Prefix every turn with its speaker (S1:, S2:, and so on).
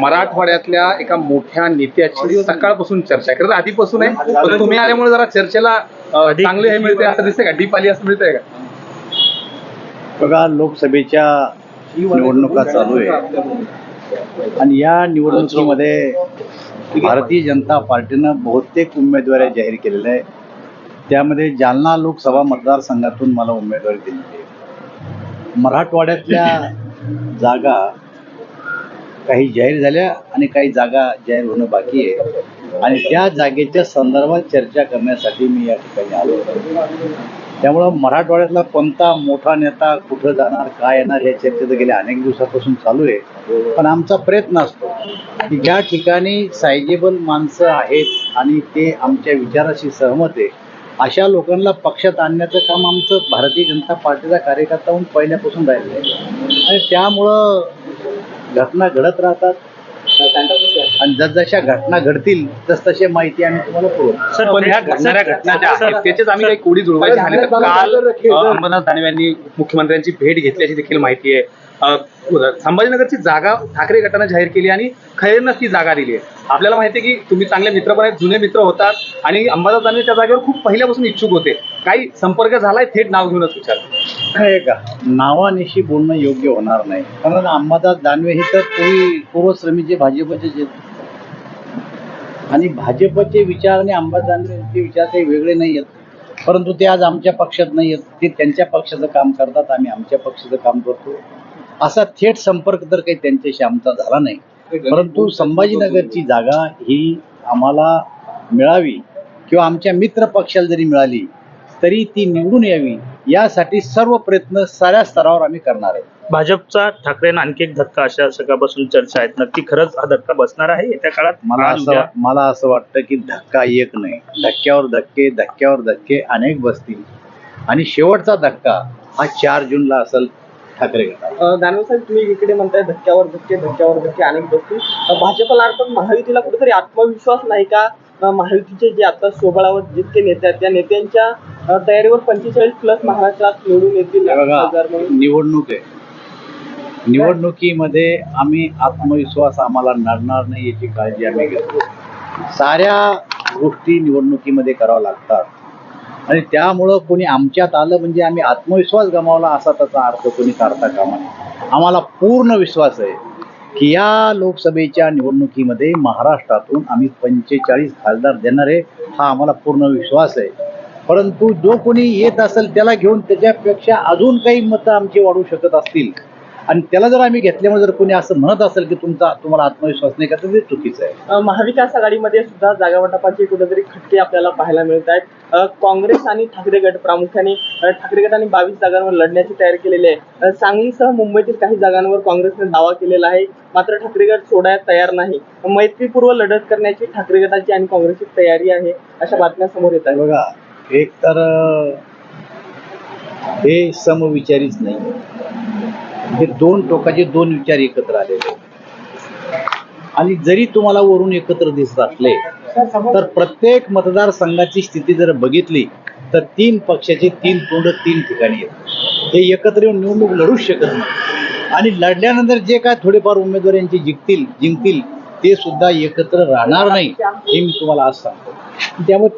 S1: मराठवाड्यातल्या एका मोठ्या नेत्याची सकाळपासून चर्चा आहे. खरं तर आधीपासून आहे, पण तुम्ही आल्यामुळे जरा चर्चेला चांगले हे मिळते असं दिसतंय का? डीप आली असं मिळतंय का?
S2: बघा, लोकसभेच्या निवडणुका चालू आहे आणि या निवडणुकीमध्ये भारतीय जनता पार्टीनं बहुतेक उमेदवारी जाहीर केलेल्या आहे. त्यामध्ये जालना लोकसभा मतदारसंघातून मला उमेदवारी दिली आहे. मराठवाड्यातल्या जागा काही जाहीर झाल्या आणि काही जागा जाहीर होणं बाकी आहे आणि त्या जागेच्या संदर्भात चर्चा करण्यासाठी मी या ठिकाणी आलो. त्यामुळं मराठवाड्यातला कोणता मोठा नेता कुठं जाणार, काय येणार, या चर्चा तर गेल्या अनेक दिवसापासून चालू आहे. पण आमचा प्रयत्न असतो की ज्या ठिकाणी सायजेबल माणसं आहेत आणि ते आमच्या विचाराशी सहमत आहे अशा लोकांना पक्षात आणण्याचं काम आमचं भारतीय जनता पार्टीचा कार्यकर्ता म्हणून पहिल्यापासून राहिलं आहे. आणि त्यामुळं घटना घडत राहतात आणि जसजशा घटना घडतील तसतशी माहिती आम्ही तुम्हाला पुरवतो.
S1: सर, पण ह्या घडणाऱ्या घटना ज्या आहेत त्याच्याच आम्ही काही कोडी जुळवायची झाली तर काल अंबरनाथ दानवे यांनी मुख्यमंत्र्यांची भेट घेतल्याची देखील माहिती आहे. संभाजीनगरची जागा ठाकरे गटानं जाहीर केली आणि खैरेंनाच ती जागा दिली आहे. आपल्याला माहिती आहे की तुम्ही चांगले मित्र पण आहेत, जुने मित्र होतात आणि अंबरनाथ दानवे त्या जागेवर खूप पहिल्यापासून इच्छुक होते. काही संपर्क झालाय? थेट नाव घेऊनच विचार
S2: आहे का? नावानिशी बोलणं योग्य होणार नाही, कारण अंबादास दानवे हे तर पूर्वश्रमीचे भाजपचे आणि भाजपचे विचार आणि अंबादास दानवेचे विचार काही वेगळे नाही आहेत. परंतु ते आज आमच्या पक्षात नाही आहेत. ते त्यांच्या पक्षाचं काम करतात, आम्ही आमच्या पक्षाचं काम करतो. असा थेट संपर्क तर काही त्यांच्याशी आमचा झाला नाही. परंतु संभाजीनगरची जागा ही आम्हाला मिळावी किंवा आमच्या मित्र पक्षाला जरी मिळाली तरी ती निवडून यावी यासाठी सर्व प्रयत्न साऱ्या स्तरावर आम्ही करणार आहे.
S3: भाजपचा ठाकरेंना आणखी एक धक्का अशा सकाळपासून चर्चा आहेत. नक्की खरंच हा धक्का बसणार आहे येत्या काळात?
S2: मला असं वाटतं की धक्का एक नाही, धक्क्यावर धक्के अनेक बसतील आणि शेवटचा धक्का हा 4 जूनला असेल ठाकरे गटाला.
S4: दानवे साहेब, तुम्ही इकडे म्हणताय धक्क्यावर धक्के अनेक बसतील. भाजपला अर्थात महायुतीला कुठेतरी आत्मविश्वास नाही का? महायुतीचे जे आता सोबळावर जितके नेते आहेत त्या नेत्यांच्या तयारीवर 45+ महाराष्ट्रात निवडून येतील.
S2: निवडणूक आहे, निवडणुकीमध्ये आम्ही आत्मविश्वास आम्हाला नडणार नाही याची काळजी आम्ही घेतो. साऱ्या गोष्टी निवडणुकीमध्ये कराव्या लागतात आणि त्यामुळं कोणी आमच्यात आलं म्हणजे आम्ही आत्मविश्वास गमावला असा त्याचा अर्थ कोणी काढता कामा नये. आम्हाला पूर्ण विश्वास आहे की या लोकसभेच्या निवडणुकीमध्ये महाराष्ट्रातून आम्ही 45 खासदार देणार आहे, हा आम्हाला पूर्ण विश्वास आहे. परंतु जो कोणी येत असेल त्याला घेऊन त्याच्यापेक्षा अजून काही मतं आमची वाढू शकत असतील आणि त्याला जर आम्ही घेतल्यामुळे जर कोणी असं म्हणत असेल की तुम्हाला आत्मविश्वास नाही का, तर ते चुकीचं आहे.
S4: महाविकास आघाडीमध्ये सुद्धा जागा वाटपाचे कुठेतरी खटके आपल्याला पाहायला मिळत आहेत. काँग्रेस आणि ठाकरे गट प्रामुख्याने ठाकरे गटाने 22 जागांवर लढण्याची तयारी केलेली आहे. सांगलीसह मुंबईतील काही जागांवर काँग्रेसने दावा केलेला आहे, मात्र ठाकरे गट सोडायला तयार नाही. मैत्रीपूर्व लढत करण्याची ठाकरे गटाची आणि काँग्रेसची तयारी आहे अशा बातम्या समोर येत आहेत.
S2: बघा, एक तर हे समविचारीच नाही, हे दोन टोकाचे दोन विचार एकत्र आलेले आणि जरी तुम्हाला वरून एकत्र दिसत असले तर प्रत्येक मतदारसंघाची स्थिती जर बघितली तर 3 पक्षाचे 3 तोंड 3 ठिकाणी आहेत. हे एकत्र येऊन निवडणूक लढूच शकत नाही आणि लढल्यानंतर जे काय थोडेफार उमेदवारांचे जिंकतील ते सुद्धा एकत्र राहणार नाही, हे मी तुम्हाला आज सांगतो. त्यामुळे